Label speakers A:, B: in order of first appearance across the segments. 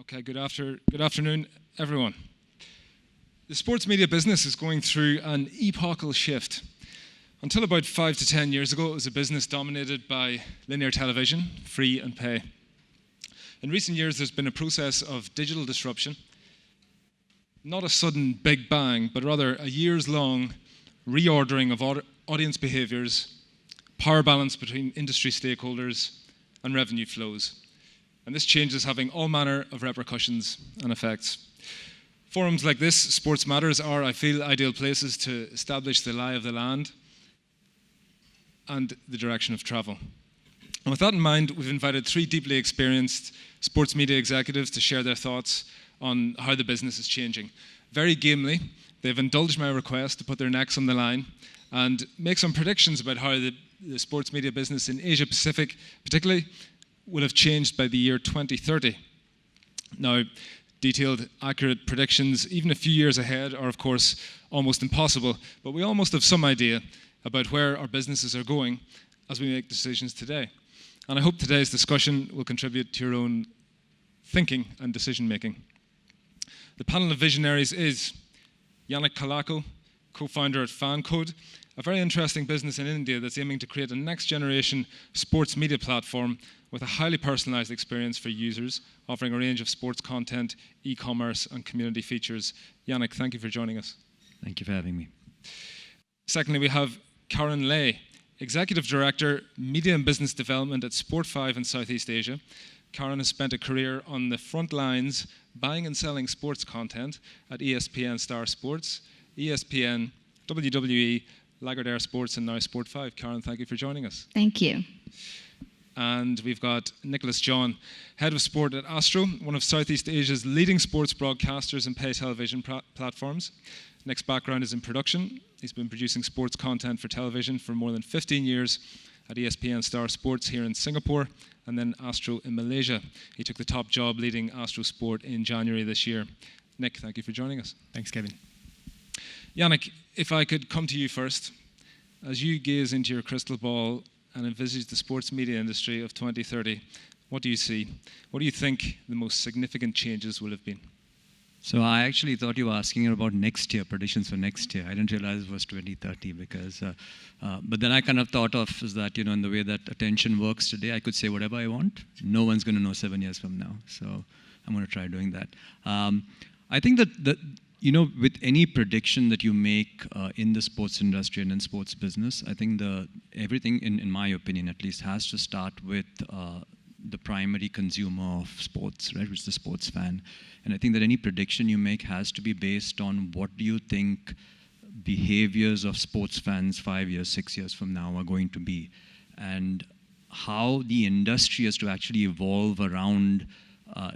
A: Okay, good afternoon, everyone. The sports media business is going through an epochal shift. Until about 5 to 10 years ago, it was a business dominated by linear television, free and pay. In recent years, there's been a process of digital disruption, not a sudden big bang, but rather a years-long reordering of audience behaviors, power balance between industry stakeholders, and revenue flows. And this change is having all manner of repercussions and effects. Forums like this, Sports Matters, are, I feel, ideal places to establish the lie of the land and the direction of travel. And with that in mind, we've invited 3 deeply experienced sports media executives to share their thoughts on how the business is changing. Very gamely, they've indulged my request to put their necks on the line and make some predictions about how the sports media business in Asia Pacific, particularly, will have changed by the year 2030. Now, detailed, accurate predictions, even a few years ahead, are of course almost impossible, but we almost have some idea about where our businesses are going as we make decisions today. And I hope today's discussion will contribute to your own thinking and decision making. The panel of visionaries is Yannick Colaco, co-founder at FanCode, a very interesting business in India that's aiming to create a next-generation sports media platform with a highly personalized experience for users, offering a range of sports content, e-commerce, and community features. Yannick, thank you for joining us.
B: Thank you for having me.
A: Secondly, we have Karen Lay, Executive Director, Media and Business Development at Sportfive in Southeast Asia. Karen has spent a career on the front lines buying and selling sports content at ESPN Star Sports, ESPN, WWE, Lagardère Sports, and now Sportfive. Karen, thank you for joining us.
C: Thank you.
A: And we've got Nicholas John, Head of Sport at Astro, one of Southeast Asia's leading sports broadcasters and pay television platforms. Nick's background is in production. He's been producing sports content for television for more than 15 years at ESPN Star Sports here in Singapore, and then Astro in Malaysia. He took the top job leading Astro Sport in January this year. Nick, thank you for joining us.
D: Thanks, Kevin.
A: Yannick, if I could come to you first, as you gaze into your crystal ball and envisage the sports media industry of 2030, what do you see? What do you think the most significant changes will have been?
B: So I actually thought you were asking about next year, predictions for next year. I didn't realize it was 2030 because, but then I kind of thought of is that, in the way that attention works today, I could say whatever I want. No one's going to know 7 years from now. So I'm going to try doing that. I think that with any prediction that you make in the sports industry and in sports business, I think everything, in my opinion at least, has to start with the primary consumer of sports, right, which is the sports fan. And I think that any prediction you make has to be based on what do you think behaviors of sports fans 5 years, 6 years from now are going to be, and how the industry has to actually evolve around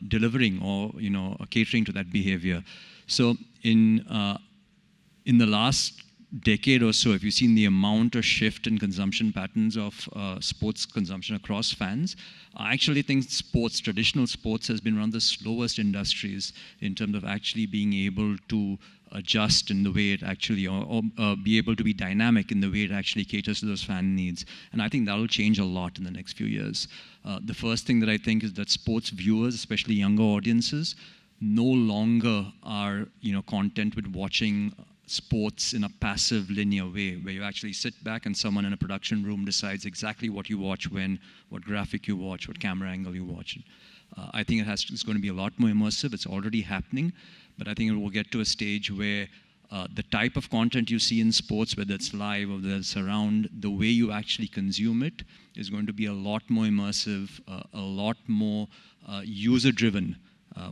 B: delivering or catering to that behavior. So in the last decade or so, if you've seen the amount of shift in consumption patterns of sports consumption across fans, I actually think traditional sports has been one of the slowest industries in terms of actually being able to adjust in the way it actually, or be able to be dynamic in the way it actually caters to those fan needs. And I think that will change a lot in the next few years. The first thing that I think is that sports viewers, especially younger audiences, no longer are content with watching sports in a passive linear way where you actually sit back and someone in a production room decides exactly what you watch when, what graphic you watch, what camera angle you watch. I think it's going to be a lot more immersive. It's already happening, but I think it will get to a stage where the type of content you see in sports, whether it's live or whether it's around, the way you actually consume it is going to be a lot more immersive, a lot more user-driven,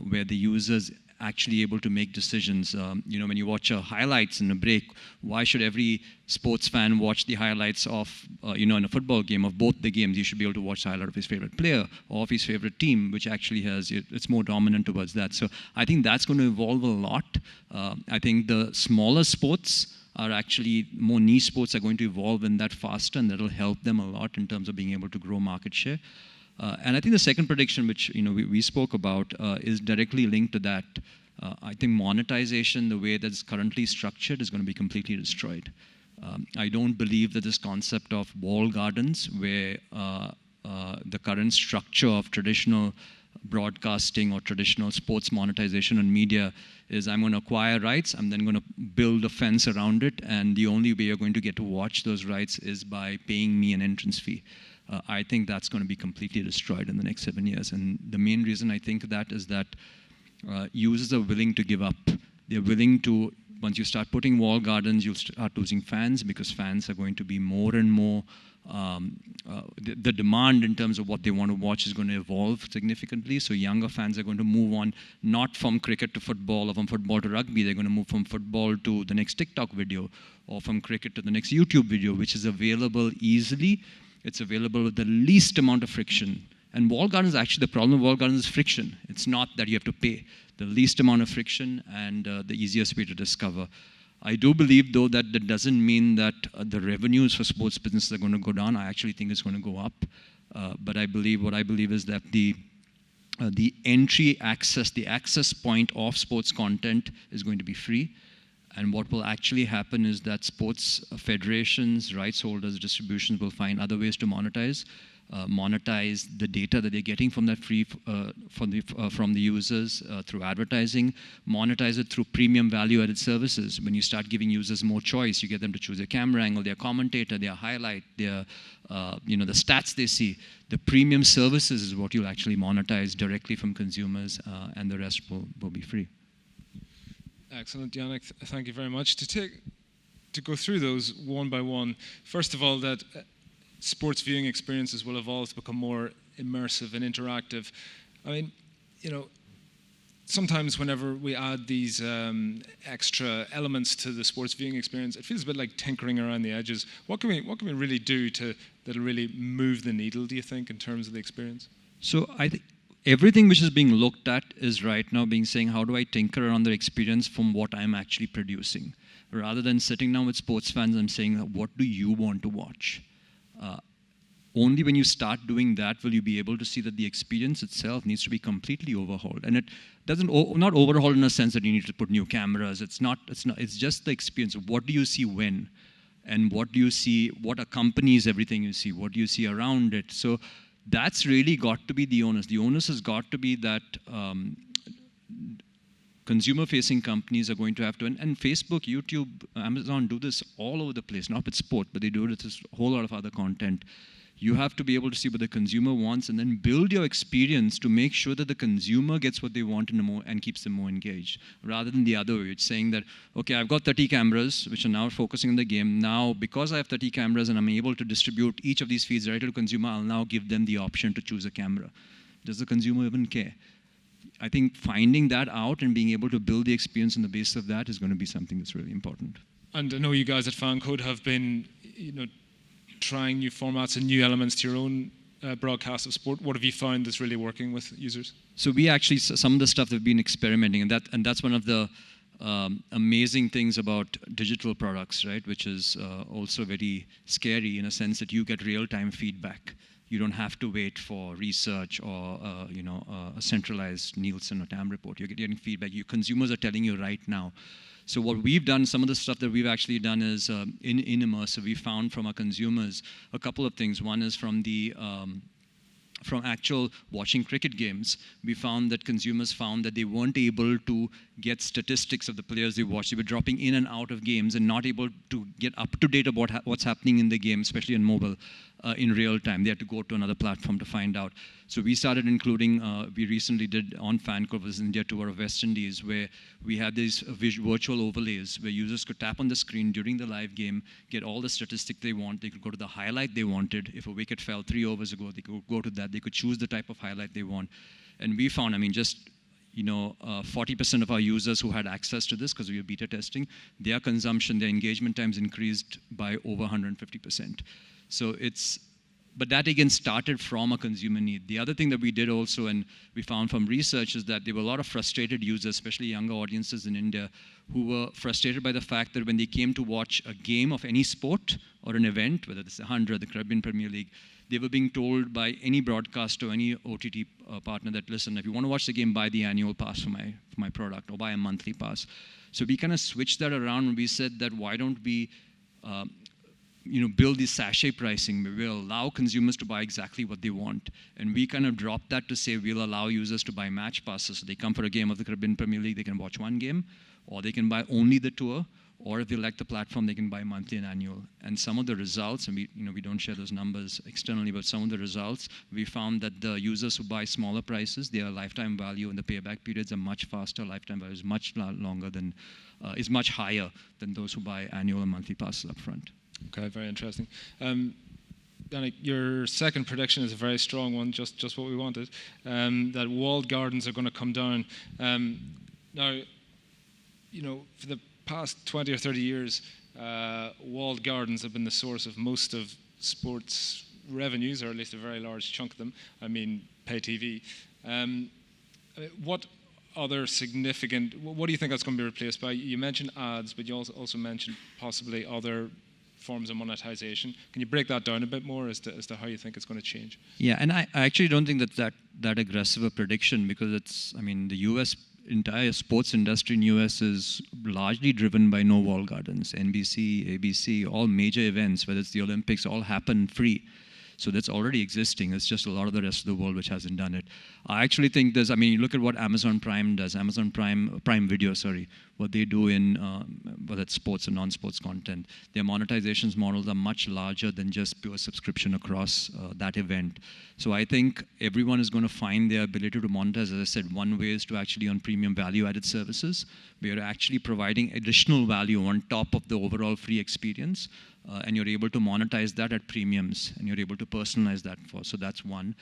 B: where the users actually able to make decisions. When you watch highlights in a break, why should every sports fan watch the highlights of, in a football game of both the games? You should be able to watch the highlight of his favorite player or of his favorite team, which actually it's more dominant towards that. So I think that's going to evolve a lot. I think the smaller sports are actually, more niche sports are going to evolve in that faster, and that'll help them a lot in terms of being able to grow market share. And I think the second prediction, which we spoke about, is directly linked to that. I think monetization, the way that it's currently structured, is going to be completely destroyed. I don't believe that this concept of wall gardens, where the current structure of traditional broadcasting or traditional sports monetization on media is I'm going to acquire rights, I'm then going to build a fence around it, and the only way you're going to get to watch those rights is by paying me an entrance fee. I think that's going to be completely destroyed in the next 7 years. And the main reason I think that is that users are willing to give up. They're willing to, once you start putting wall gardens, you'll start losing fans, because fans are going to be more and more, the demand in terms of what they want to watch is going to evolve significantly. So younger fans are going to move on, not from cricket to football or from football to rugby. They're going to move from football to the next TikTok video, or from cricket to the next YouTube video, which is available easily. It's available with the least amount of friction. And wall gardens, actually, the problem with wall gardens is friction. It's not that you have to pay. The least amount of friction and the easiest way to discover. I do believe, though, that that doesn't mean that the revenues for sports businesses are going to go down. I actually think it's going to go up. But what I believe is that the entry access, the access point of sports content is going to be free. And what will actually happen is that sports federations, rights holders, distributions will find other ways to monetize the data that they're getting from that free from the users through advertising, monetize it through premium value-added services. When you start giving users more choice, you get them to choose their camera angle, their commentator, their highlight, their the stats they see. The premium services is what you'll actually monetize directly from consumers, and the rest will be free.
A: Excellent, Yannick. Thank you very much. To go through those one by one, first of all, that sports viewing experiences will evolve to become more immersive and interactive. I mean, sometimes whenever we add these extra elements to the sports viewing experience, it feels a bit like tinkering around the edges. What can we really do that'll really move the needle, do you think, in terms of the experience?
B: So I think everything which is being looked at is right now being saying, how do I tinker around the experience from what I'm actually producing? Rather than sitting down with sports fans and saying, what do you want to watch? Only when you start doing that will you be able to see that the experience itself needs to be completely overhauled. And it doesn't, not overhauled in a sense that you need to put new cameras. It's just the experience of what do you see when, and what do you see, what accompanies everything you see, what do you see around it. So that's really got to be the onus. The onus has got to be that consumer-facing companies are going to have to, and Facebook, YouTube, Amazon do this all over the place, not with sport, but they do it with a whole lot of other content. You have to be able to see what the consumer wants and then build your experience to make sure that the consumer gets what they want and keeps them more engaged, rather than the other way. It's saying that, okay, I've got 30 cameras, which are now focusing on the game. Now, because I have 30 cameras and I'm able to distribute each of these feeds directly to the consumer, I'll now give them the option to choose a camera. Does the consumer even care? I think finding that out and being able to build the experience on the basis of that is going to be something that's really important.
A: And I know you guys at FanCode have been, trying new formats and new elements to your own broadcast of sport. What have you found that's really working with users?
B: So we actually, some of the stuff that we've been experimenting, and that's one of the amazing things about digital products, right? Which is also very scary in a sense that you get real-time feedback. You don't have to wait for research or a centralized Nielsen or TAM report. You're getting feedback. Your consumers are telling you right now. So what we've done, some of the stuff that we've actually done is in immersive. We found from our consumers a couple of things. One is from actual watching cricket games. We found that consumers found that they weren't able to get statistics of the players they watched. They were dropping in and out of games and not able to get up to date about what's happening in the game, especially on mobile, in real time. They had to go to another platform to find out. So we started including, we recently did on FanCode was India tour of West Indies, where we had these virtual overlays where users could tap on the screen during the live game, get all the statistics they want. They could go to the highlight they wanted. If a wicket fell 3 overs ago, they could go to that. They could choose the type of highlight they want. And we found, 40% of our users who had access to this, because we were beta testing, their consumption, their engagement times increased by over 150%. So but that again started from a consumer need. The other thing that we did also, and we found from research, is that there were a lot of frustrated users, especially younger audiences in India, who were frustrated by the fact that when they came to watch a game of any sport or an event, whether it's the 100, the Caribbean Premier League, they were being told by any broadcaster or any OTT partner that, listen, if you want to watch the game, buy the annual pass for my product, or buy a monthly pass. So we kind of switched that around and we said that why don't we build this sachet pricing where we'll allow consumers to buy exactly what they want. And we kind of dropped that to say we'll allow users to buy match passes. So they come for a game of the Caribbean Premier League, they can watch one game, or they can buy only the tour, or if they like the platform, they can buy monthly and annual. And some of the results, and we don't share those numbers externally, but some of the results, we found that the users who buy smaller prices, their lifetime value and the payback periods are much faster. Lifetime value is much longer than, is much higher than those who buy annual and monthly passes up front.
A: Okay, very interesting. Yannick, your second prediction is a very strong one, just what we wanted, that walled gardens are going to come down. Now, for the past 20 or 30 years, walled gardens have been the source of most of sports revenues, or at least a very large chunk of them. I mean, pay TV. What other significant, what do you think that's going to be replaced by? You mentioned ads, but you also mentioned possibly other forms of monetization. Can you break that down a bit more as to how you think it's going to change?
B: Yeah, and I actually don't think that aggressive a prediction, because the entire sports industry in US is largely driven by no wall gardens. NBC, ABC, all major events, whether it's the Olympics, all happen free. So that's already existing. It's just a lot of the rest of the world which hasn't done it. I actually think you look at what Amazon Prime does, Prime Video, what they do in, whether it's sports or non-sports content. Their monetizations models are much larger than just pure subscription across that event. So I think everyone is going to find their ability to monetize. As I said, one way is to actually on premium value-added services. We are actually providing additional value on top of the overall free experience. And you're able to monetize that at premiums, and you're able to personalize that so that's one.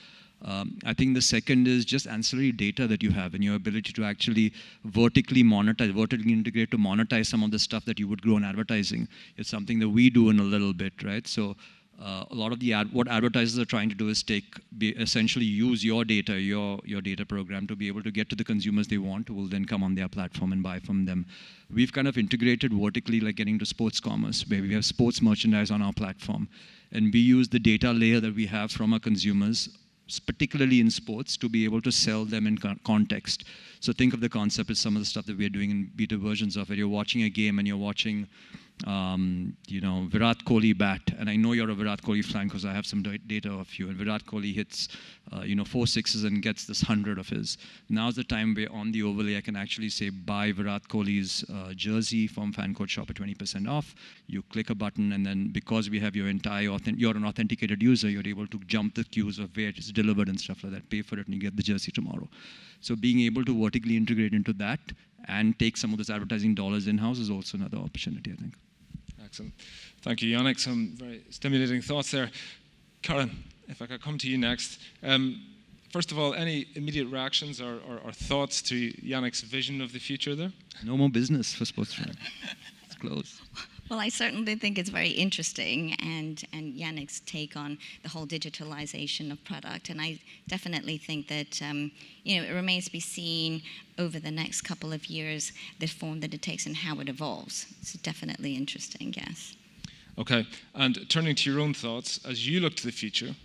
B: I think the second is just ancillary data that you have and your ability to actually vertically integrate to monetize some of the stuff that you would grow in advertising. It's something that we do in a little bit, right? So a lot of what advertisers are trying to do is essentially use your data, your data program to be able to get to the consumers they want, who will then come on their platform and buy from them. We've kind of integrated vertically, like getting to sports commerce, where we have sports merchandise on our platform. And we use the data layer that we have from our consumers, particularly in sports, to be able to sell them in context. So think of the concept as some of the stuff that we're doing in beta versions of it. You're watching a game and you're watching Virat Kohli bat, and I know you're a Virat Kohli fan because I have some data of you, and Virat Kohli hits 4 sixes and gets this 100 of his. Now's the time where on the overlay I can actually say buy Virat Kohli's jersey from FanCode shop at 20% off. You click a button, and then because we have you're an authenticated user, you're able to jump the queues of where it's delivered and stuff like that, pay for it, and you get the jersey tomorrow. So being able to vertically integrate into that and take some of those advertising dollars in-house is also another opportunity, I think.
A: Excellent. Thank you, Yannick. Some very stimulating thoughts there. Karen, if I could come to you next. First of all, any immediate reactions or thoughts to Yannick's vision of the future there?
B: No more business for Sportfive. It's closed.
C: Well, I certainly think it's very interesting, and Yannick's take on the whole digitalization of product. And I definitely think that it remains to be seen over the next couple of years the form that it takes and how it evolves. It's definitely interesting, yes.
A: Okay, and turning to your own thoughts, as you look to the future,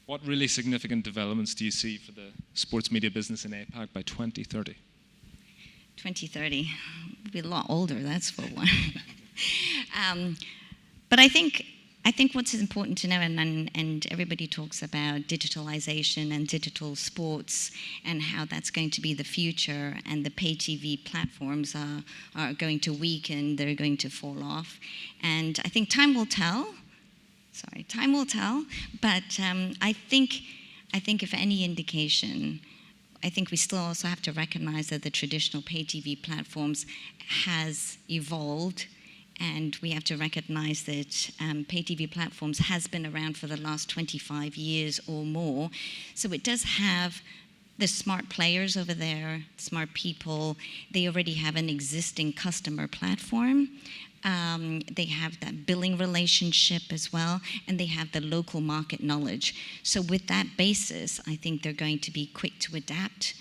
A: what really significant developments do you see for the sports media business in APAC by 2030?
C: 2030, we'll be a lot older, that's for one. But I think what's important to know, and everybody talks about digitalization and digital sports and how that's going to be the future, and the pay TV platforms are going to weaken, they're going to fall off. And I think time will tell, but I think if any indication, I think we still also have to recognize that the traditional pay TV platforms has evolved. And we have to recognize that pay TV platforms has been around for the last 25 years or more. So it does have the smart players over there, smart people. They already have an existing customer platform. They have that billing relationship as well, and they have the local market knowledge. So with that basis, I think they're going to be quick to adapt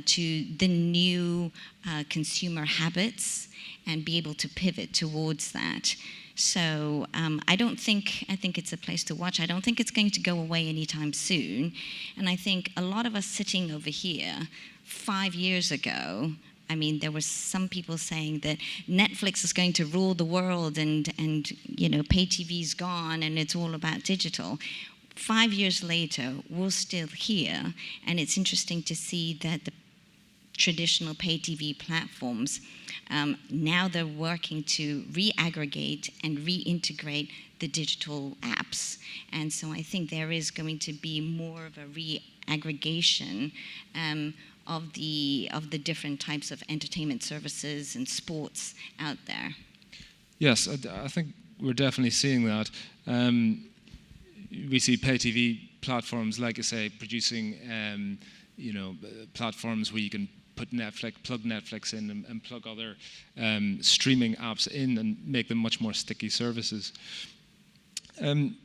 C: to the new consumer habits and be able to pivot towards that. So I think it's a place to watch. I don't think it's going to go away anytime soon. And I think a lot of us sitting over here 5 years ago I mean, there were some people saying that Netflix is going to rule the world, and pay TV's gone, and it's all about digital. 5 years later, we're still here, and it's interesting to see that the traditional pay TV platforms, now they're working to re-aggregate and reintegrate the digital apps. And so I think there is going to be more of a re-aggregation of the different types of entertainment services and sports out there.
A: Yes, I think we're definitely seeing that. We see pay TV platforms, like I say, producing platforms where you can plug Netflix in and plug other streaming apps in and make them much more sticky services. And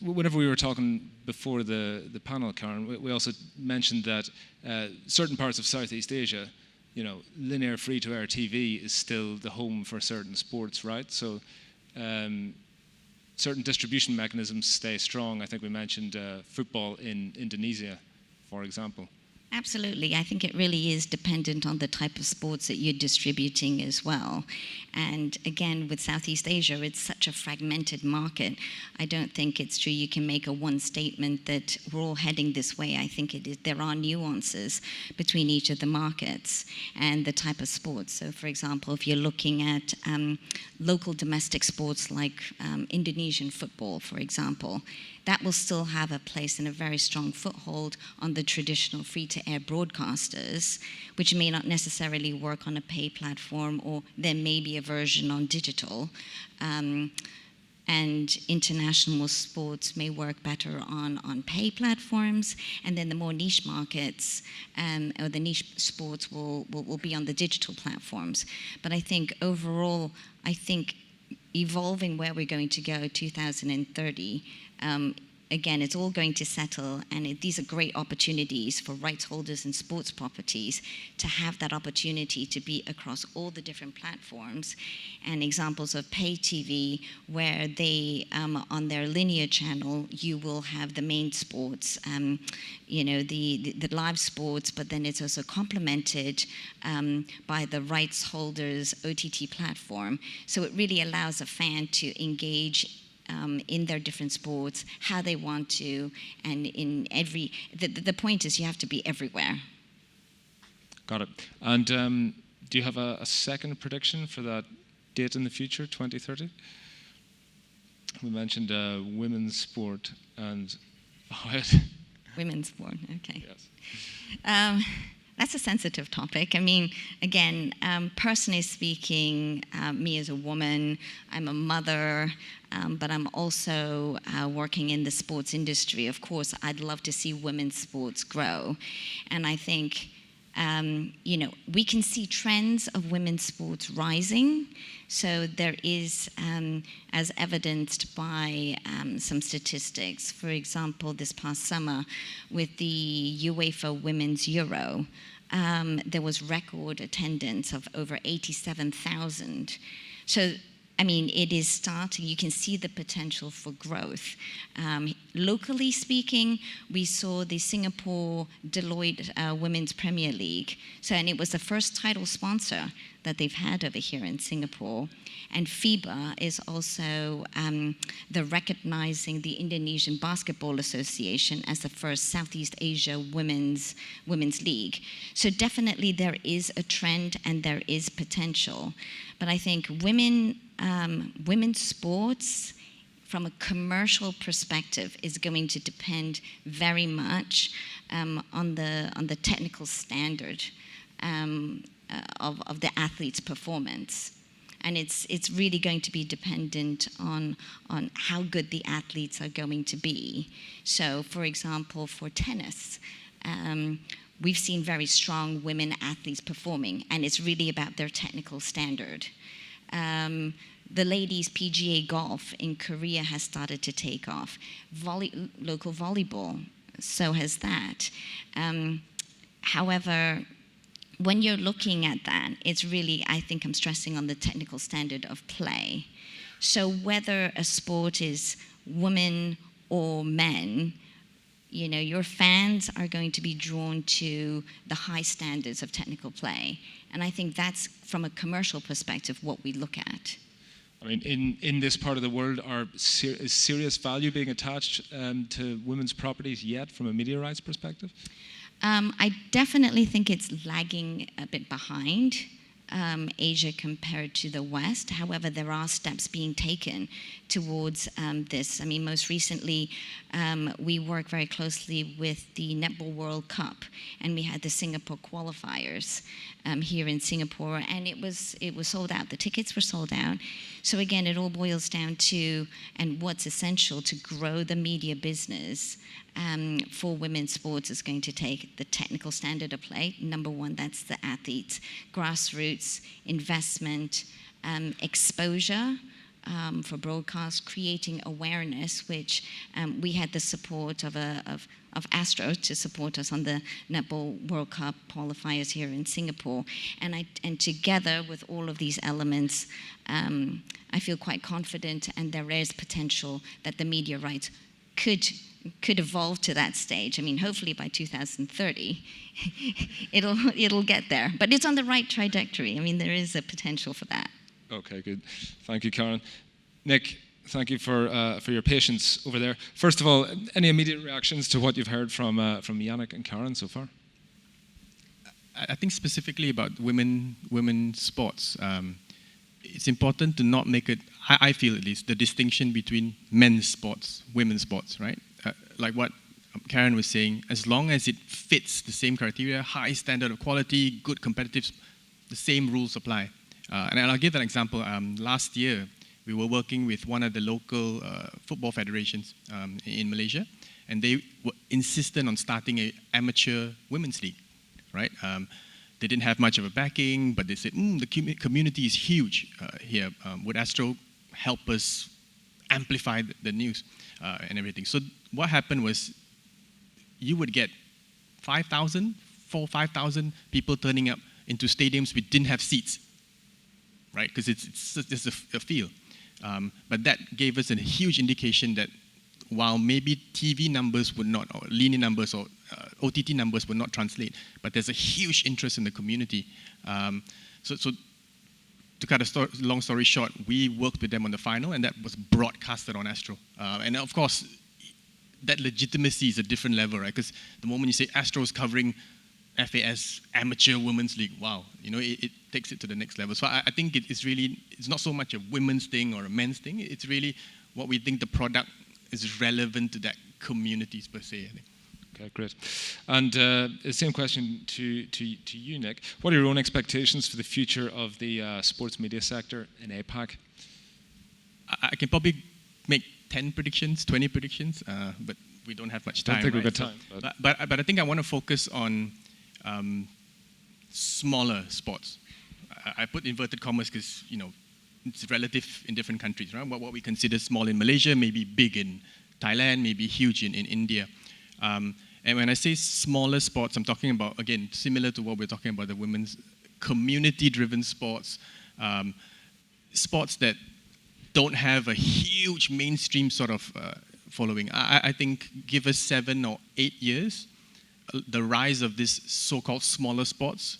A: whenever we were talking before the panel, Karen, we also mentioned that certain parts of Southeast Asia, linear free-to-air TV is still the home for certain sports, right? So certain distribution mechanisms stay strong. I think we mentioned football in Indonesia, for example.
C: Absolutely. I think it really is dependent on the type of sports that you're distributing as well. And again, with Southeast Asia, it's such a fragmented market. I don't think it's true you can make a one statement that we're all heading this way. I think there are nuances between each of the markets and the type of sports. So for example, if you're looking at local domestic sports like Indonesian football, for example, that will still have a place and a very strong foothold on the traditional free-to-air broadcasters, which may not necessarily work on a pay platform, or there may be a version on digital. And international sports may work better on pay platforms, and then the more niche markets or the niche sports will be on the digital platforms. But I think overall, evolving where we're going to go 2030, again, it's all going to settle, and these are great opportunities for rights holders and sports properties to have that opportunity to be across all the different platforms. And examples of pay TV, where they, on their linear channel, you will have the main sports, the live sports, but then it's also complemented by the rights holders' OTT platform. So it really allows a fan to engage in their different sports, how they want to, and the point is you have to be everywhere.
A: Got it. And do you have a second prediction for that date in the future, 2030? We mentioned women's sport and
C: Women's sport, okay.
A: Yes.
C: That's a sensitive topic. I mean, again, personally speaking, me as a woman, I'm a mother, but I'm also working in the sports industry. Of course, I'd love to see women's sports grow. And I think, we can see trends of women's sports rising. So there is, as evidenced by some statistics, for example, this past summer with the UEFA Women's Euro, there was record attendance of over 87,000. So, I mean, it is starting. You can see the potential for growth. Locally speaking, we saw the Singapore Deloitte Women's Premier League. So, and it was the first title sponsor that they've had over here in Singapore. And FIBA is also the recognizing the Indonesian Basketball Association as the first Southeast Asia women's league. So definitely there is a trend and there is potential. But I think women's sports, from a commercial perspective, is going to depend very much on the technical standard of the athlete's performance. And it's really going to be dependent on how good the athletes are going to be. So, for example, for tennis, we've seen very strong women athletes performing, and it's really about their technical standard. The ladies' PGA golf in Korea has started to take off. Local volleyball, so has that. However, when you're looking at that, it's really, I think I'm stressing on the technical standard of play. So whether a sport is women or men, your fans are going to be drawn to the high standards of technical play. And I think that's, from a commercial perspective, what we look at.
A: I mean, in this part of the world, is serious value being attached to women's properties yet from a media rights perspective?
C: I definitely think it's lagging a bit behind Asia compared to the West. However, there are steps being taken towards this. I mean, most recently, we work very closely with the Netball World Cup, and we had the Singapore qualifiers here in Singapore, and it was sold out. The tickets were sold out. So again, it all boils down to, and what's essential to grow the media business for women's sports is going to take the technical standard of play. Number one, that's the athletes, grassroots, investment, exposure for broadcast, creating awareness, which we had the support of Astro to support us on the Netball World Cup qualifiers here in Singapore. And together with all of these elements, I feel quite confident, and there is potential that the media rights could evolve to that stage. I mean, hopefully by 2030, it'll get there. But it's on the right trajectory. I mean, there is a potential for that.
A: Okay, good. Thank you, Karen. Nick, thank you for your patience over there. First of all, any immediate reactions to what you've heard from Yannick and Karen so far?
D: I think specifically about women's sports, it's important to not make it, I feel at least, the distinction between men's sports, women's sports, right? Like what Karen was saying, as long as it fits the same criteria, high standard of quality, good competitive, the same rules apply. And I'll give an example. Last year, we were working with one of the local football federations in Malaysia, and they were insistent on starting an amateur women's league, right? They didn't have much of a backing, but they said, the community is huge here. Would Astro help us amplify the news and everything? So what happened was you would get 5,000 people turning up into stadiums we didn't have seats, right? Because it's just a field. But that gave us a huge indication that while maybe TV numbers would not, or linear numbers or OTT numbers would not translate, but there's a huge interest in the community. So to cut a long story short, we worked with them on the final, and that was broadcasted on Astro. And of course, that legitimacy is a different level, right? Because the moment you say Astro's covering FAS Amateur Women's League, wow, it takes it to the next level. So I think it's not so much a women's thing or a men's thing. It's really what we think the product is relevant to that communities per se, I think.
A: Okay, great. And the same question to you, Nick. What are your own expectations for the future of the sports media sector in APAC?
D: I can probably make 10 predictions, 20 predictions, but we don't have much time.
A: I don't think we've got time.
D: But I think I want to focus on smaller sports. I put inverted commas because, it's relative in different countries, right? What we consider small in Malaysia may be big in Thailand, may be huge in India. And when I say smaller sports, I'm talking about, again, similar to what we're talking about, the women's community-driven sports, sports that don't have a huge mainstream sort of following. I think give us 7 or 8 years, the rise of this so-called smaller sports,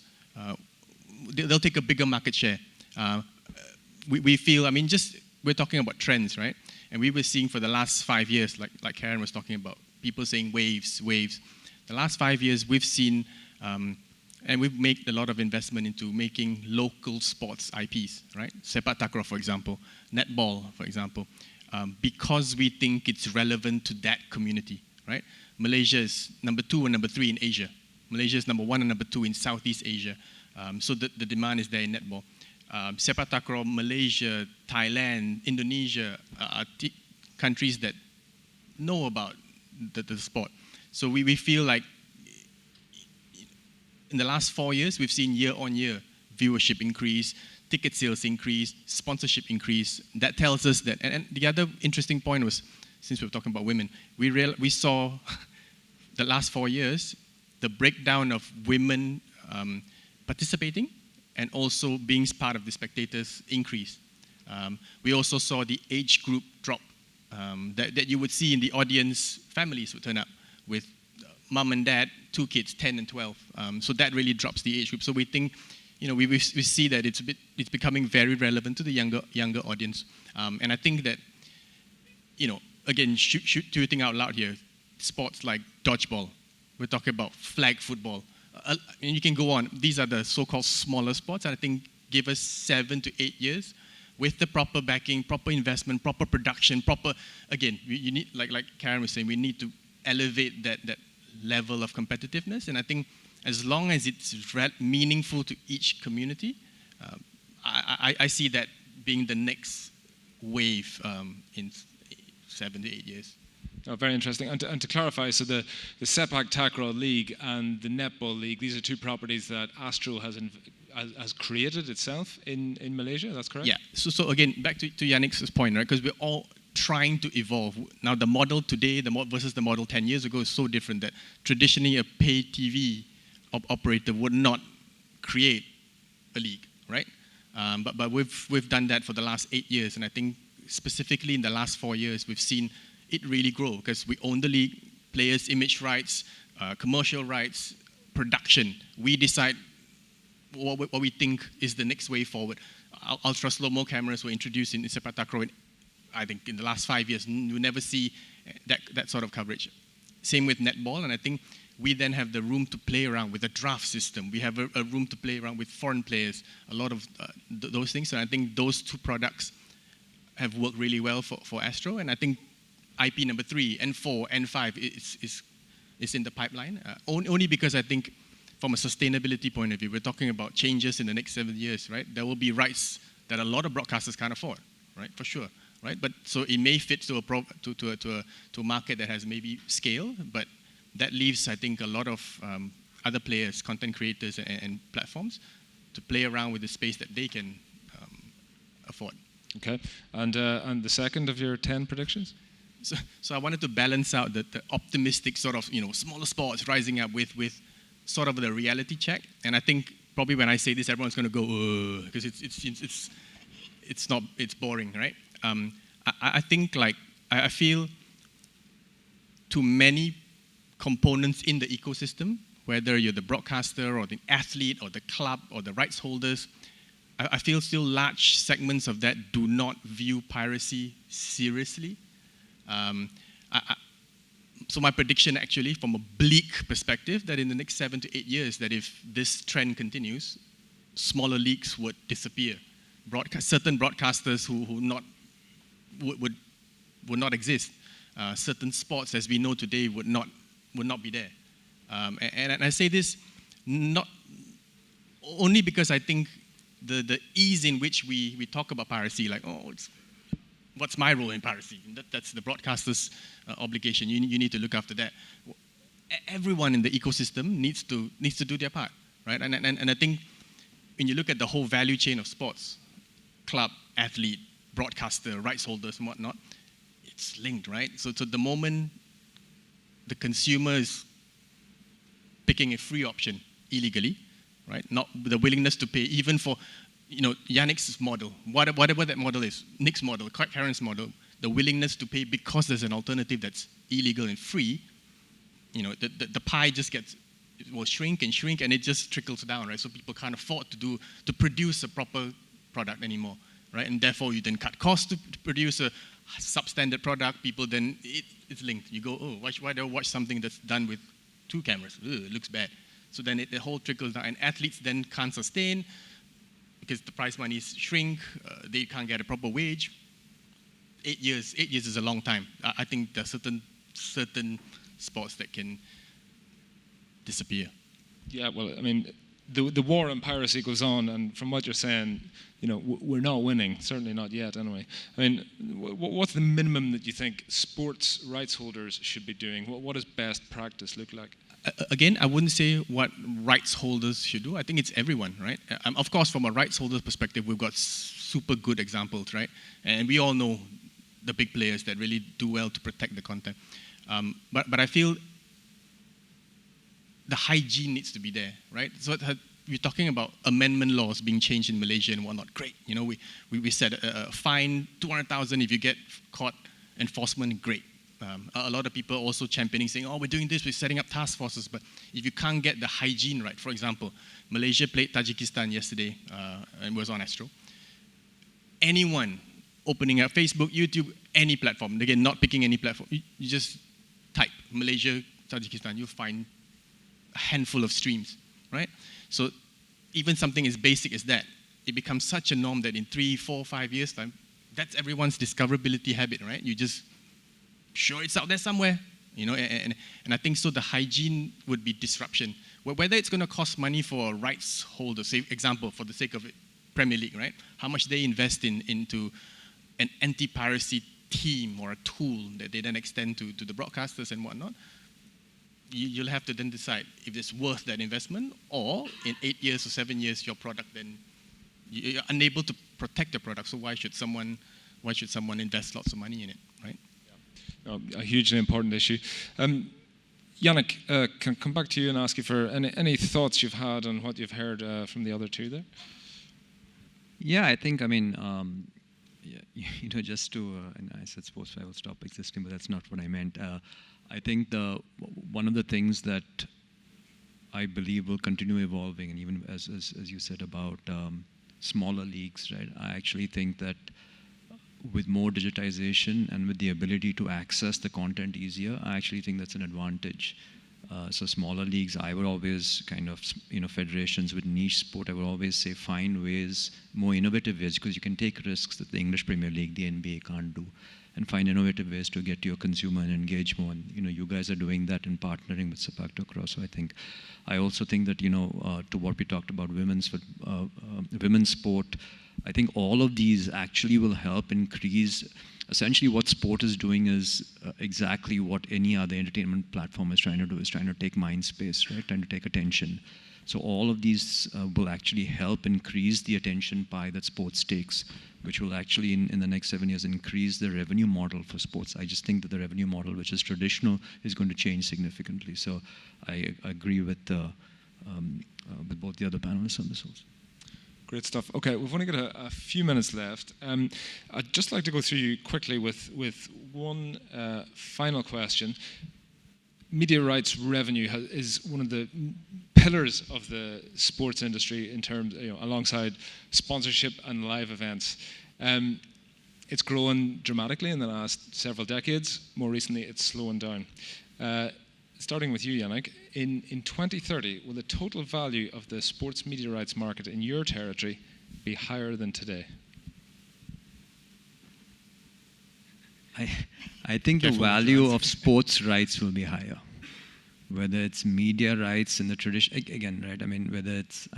D: they'll take a bigger market share. We feel, we're talking about trends, right? And we were seeing for the last 5 years, like Karen was talking about, people saying waves. The last 5 years, we've seen, and we've made a lot of investment into making local sports IPs, right? Sepak takraw, for example, netball, for example, because we think it's relevant to that community, right? Malaysia is number 2 and number 3 in Asia. Malaysia is number 1 and number 2 in Southeast Asia. So the demand is there in netball. Sepak takraw, Malaysia, Thailand, Indonesia are countries that know about the sport. So we feel like in the last 4 years, we've seen year-on-year viewership increase, ticket sales increase, sponsorship increase. That tells us that, and the other interesting point was, since we're talking about women, we saw the last 4 years, the breakdown of women participating and also being part of the spectators increase. We also saw the age group drop, that you would see in the audience, families would turn up. with mum and dad, 2 kids, 10 and 12. So that really drops the age group. So we think, we see that it's becoming very relevant to the younger audience. And I think that, again, shooting out loud here, sports like dodgeball, we're talking about flag football, and you can go on. These are the so-called smaller sports, and I think give us 7 to 8 years with the proper backing, proper investment, proper production, again, you need, like Karen was saying, we need to elevate that level of competitiveness. And I think as long as it's meaningful to each community, I see that being the next wave in 7 to 8 years.
A: Oh, very interesting. And to clarify, so the Sepak Takraw League and the Netball League, these are two properties that Astro has created itself in Malaysia, that's correct?
D: Yeah, so again, back to Yannick's point, right? Because we're all trying to evolve. Now the model today versus the model 10 years ago is so different that traditionally a pay TV operator would not create a league, right? But we've done that for the last 8 years, and I think specifically in the last 4 years, we've seen it really grow because we own the league, players' image rights, commercial rights, production. We decide what we think is the next way forward. Ultra slow-mo cameras were introduced in Sepak Takraw, I think, in the last 5 years. You never see that sort of coverage. Same with netball, and I think we then have the room to play around with a draft system. We have a room to play around with foreign players, a lot of those things. And I think those two products have worked really well for Astro. And I think IP number 3 and 4 and 5 is in the pipeline. Only because I think from a sustainability point of view, we're talking about changes in the next 7 years, right? There will be rights that a lot of broadcasters can't afford, right? For sure, right? But so it may fit to a market that has maybe scale, but that leaves, I think, a lot of other players, content creators and platforms to play around with the space that they can afford.
A: Okay, and the second of your 10 predictions?
D: So I wanted to balance out the optimistic sort of, smaller sports rising up with sort of the reality check. And I think probably when I say this, everyone's going to go, because it's boring, right? I think I feel to many components in the ecosystem, whether you're the broadcaster or the athlete or the club or the rights holders, I feel still large segments of that do not view piracy seriously. So my prediction actually from a bleak perspective that in the next 7 to 8 years that if this trend continues, smaller leagues would disappear. Certain broadcasters who would not exist. Certain sports as we know today would not be there. And I say this not only because I think the ease in which we talk about piracy, like, what's my role in piracy? That's the broadcaster's obligation. You need to look after that. Everyone in the ecosystem needs to do their part, right? And I think when you look at the whole value chain of sports, club, athlete, broadcaster, rights holders, and whatnot, it's linked, right? So the moment the consumer is picking a free option illegally, right? Not the willingness to pay even for, Yannick's model, whatever that model is, Nick's model, Karen's model, the willingness to pay because there's an alternative that's illegal and free, the pie just will shrink and it just trickles down, right? So people can't afford to produce a proper product anymore, right? And therefore you then cut costs to produce a substandard product. People then, it's linked. You go, why do I watch something that's done with 2 cameras? It looks bad. So then the whole trickles down, and athletes then can't sustain because the prize money shrink, they can't get a proper wage. 8 years is a long time. I think there are certain sports that can disappear.
A: Yeah, well, I mean, the war on piracy goes on, and from what you're saying, we're not winning, certainly not yet anyway. I mean, what's the minimum that you think sports rights holders should be doing? What does best practice look like?
D: Again, I wouldn't say what rights holders should do. I think it's everyone, right? Of course, from a rights holder's perspective, we've got super good examples, right? And we all know the big players that really do well to protect the content. But I feel the hygiene needs to be there, right? So we're talking about amendment laws being changed in Malaysia and whatnot. Great, we set a fine 200,000 if you get caught. Enforcement, great. A lot of people also championing, saying, oh, we're doing this, we're setting up task forces. But if you can't get the hygiene right, for example, Malaysia played Tajikistan yesterday and was on Astro. Anyone opening up Facebook, YouTube, any platform, again, not picking any platform, you just type Malaysia, Tajikistan, you'll find a handful of streams, right? So even something as basic as that, it becomes such a norm that in 3, 4, 5 years' time, that's everyone's discoverability habit, right? You just sure it's out there somewhere, you know, and I think so the hygiene would be disruption. Whether it's going to cost money for a rights holder, say, example, for the sake of it, Premier League, right? How much they invest into an anti-piracy team or a tool that they then extend to the broadcasters and whatnot. You'll have to then decide if it's worth that investment, or in 8 years or 7 years, your product then, you're unable to protect the product, so why should someone invest lots of money in it, right?
A: Yeah. A hugely important issue. Yannick, can I come back to you and ask you for any thoughts you've had on what you've heard from the other two there?
B: Yeah, I think, I mean, you know, just to, and I said Sportfive will stop existing, but that's not what I meant. I think one of the things that I believe will continue evolving, and even as you said about smaller leagues, right? I actually think that with more digitization and with the ability to access the content easier, I actually think that's an advantage. So smaller leagues, I would always kind of, you know, federations with niche sport, I would always say find ways, more innovative ways, because you can take risks that the English Premier League, the NBA can't do, and find innovative ways to get to your consumer and engage more. And, you know, you guys are doing that and partnering with Sapacto Cross. So I also think that, you know, to what we talked about women's sport, I think all of these actually will help increase. Essentially, what sport is doing is exactly what any other entertainment platform is trying to do, is trying to take mind space, right? Trying to take attention. So all of these will actually help increase the attention pie that sports takes, which will actually, in the next 7 years, increase the revenue model for sports. I just think that the revenue model, which is traditional, is going to change significantly. So I agree with both the other panelists on this also.
A: Great stuff. Okay, we've only got a few minutes left. I'd just like to go through you quickly with one final question. Media rights revenue is one of the pillars of the sports industry in terms, you know, alongside sponsorship and live events. It's grown dramatically in the last several decades. More recently, it's slowing down. Starting with you, Yannick, in 2030, will the total value of the sports media rights market in your territory be higher than today?
B: I think the value of sports rights will be higher. Whether it's media rights in the tradition, again, right? I mean, whether it's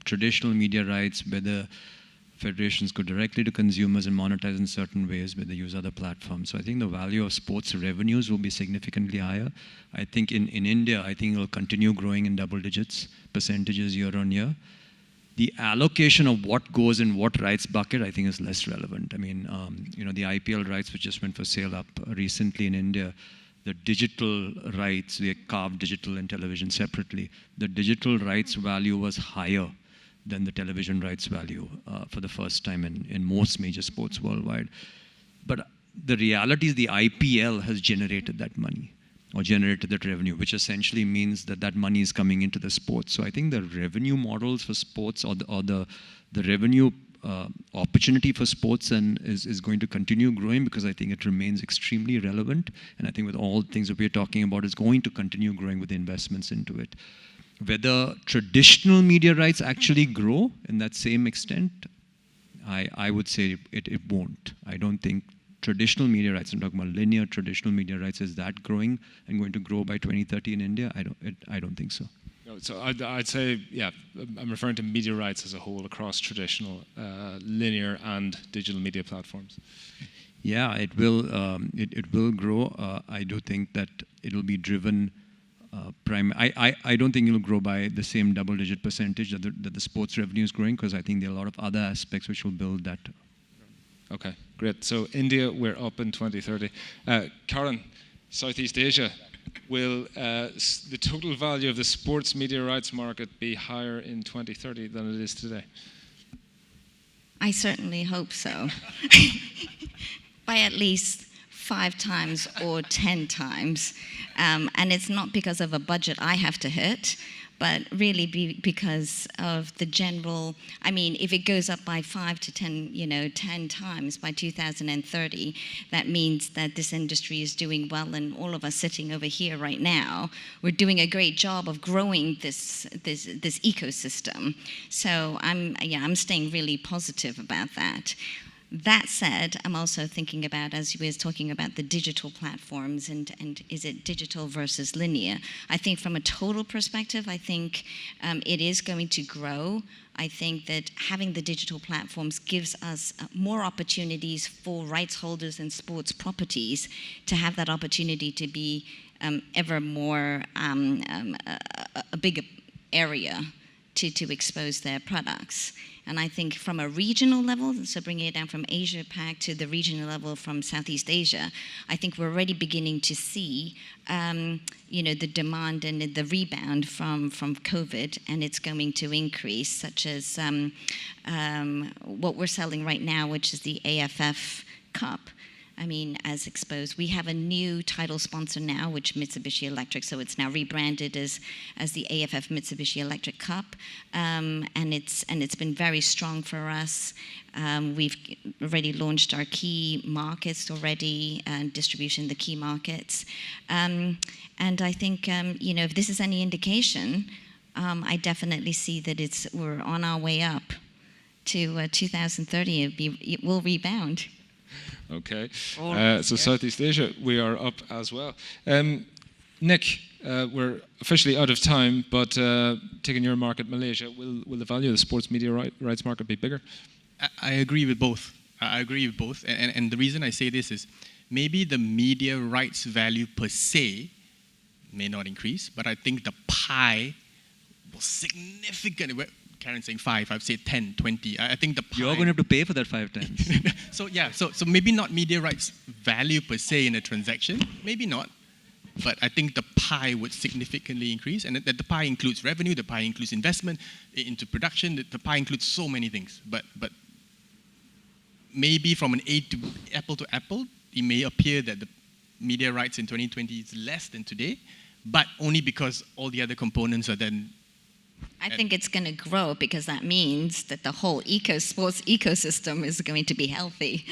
B: traditional media rights, whether federations go directly to consumers and monetize in certain ways, whether they use other platforms. So I think the value of sports revenues will be significantly higher. I think in India, I think it will continue growing in double digits percentages year on year. The allocation of what goes in what rights bucket, I think, is less relevant. I mean, you know, the IPL rights, which just went for sale up recently in India, the digital rights, they carved digital and television separately. The digital rights value was higher than the television rights value for the first time in most major sports worldwide. But the reality is the IPL has generated that money or generated that revenue, which essentially means that that money is coming into the sports. So I think the revenue models for sports or the revenue opportunity for sports is going to continue growing, because I think it remains extremely relevant. And I think with all the things that we're talking about, is going to continue growing with the investments into it. Whether traditional media rights actually grow in that same extent, I would say it won't. I don't think traditional media rights, I'm talking about linear traditional media rights, is that growing and going to grow by 2030 in India? I don't think so.
A: No, so I'd say, yeah, I'm referring to media rights as a whole across traditional linear and digital media platforms.
B: Yeah, it will. It will grow. I do think that it will be driven. I don't think it will grow by the same double-digit percentage that the sports revenue is growing, because I think there are a lot of other aspects which will build that.
A: Okay, great. So India, we're up in 2030. Karen, Southeast Asia, will the total value of the sports media rights market be higher in 2030 than it is today?
C: I certainly hope so. By at least 5 times or 10 times. And it's not because of a budget I have to hit, but really because of the general, I mean, if it goes up by 5 to 10 times by 2030, that means that this industry is doing well, and all of us sitting over here right now, we're doing a great job of growing this ecosystem. So I'm staying really positive about that. That said, I'm also thinking about, as you were talking about the digital platforms and is it digital versus linear? I think from a total perspective, I think it is going to grow. I think that having the digital platforms gives us more opportunities for rights holders and sports properties to have that opportunity to be ever more a bigger area to expose their products. And I think from a regional level, so bringing it down from Asia Pac to the regional level from Southeast Asia, I think we're already beginning to see, the demand and the rebound from COVID, and it's going to increase, such as what we're selling right now, which is the AFF Cup. I mean, as exposed, we have a new title sponsor now, which Mitsubishi Electric, so it's now rebranded as the AFF Mitsubishi Electric Cup, and it's been very strong for us. We've already launched our key markets already, distribution in the key markets, and I think if this is any indication, I definitely see that we're on our way up to 2030. It will rebound.
A: Okay, so Southeast Asia, we are up as well. Nick, we're officially out of time, but taking your market, Malaysia, will the value of the sports media rights market be bigger?
D: I agree with both. And the reason I say this is maybe the media rights value per se may not increase, but I think the pie will significantly... Karen's saying 5, I've said 10, 20. I think the pie...
B: You're going to have to pay for that 5 times.
D: So maybe not media rights value per se in a transaction, maybe not. But I think the pie would significantly increase, and that the pie includes revenue, the pie includes investment into production, the pie includes so many things. But maybe from an apple to apple, it may appear that the media rights in 2020 is less than today, but only because all the other components are then...
C: I think it's going to grow because that means that the whole sports ecosystem is going to be healthy.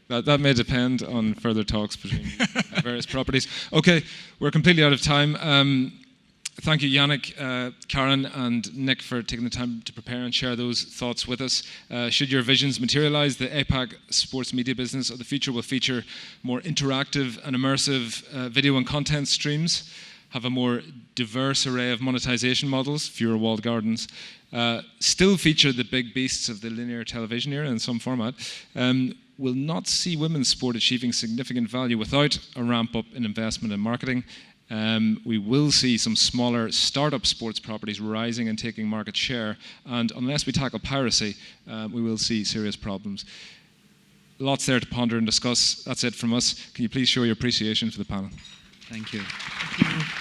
A: That may depend on further talks between various properties. Okay, we're completely out of time. Thank you, Yannick, Karen, and Nick for taking the time to prepare and share those thoughts with us. Should your visions materialize, the APAC sports media business of the future will feature more interactive and immersive video and content streams, have a more diverse array of monetization models, fewer walled gardens, still feature the big beasts of the linear television era in some format, will not see women's sport achieving significant value without a ramp up in investment and marketing. We will see some smaller startup sports properties rising and taking market share, and unless we tackle piracy, we will see serious problems. Lots there to ponder and discuss. That's it from us. Can you please show your appreciation for the panel?
B: Thank you.
D: Thank you.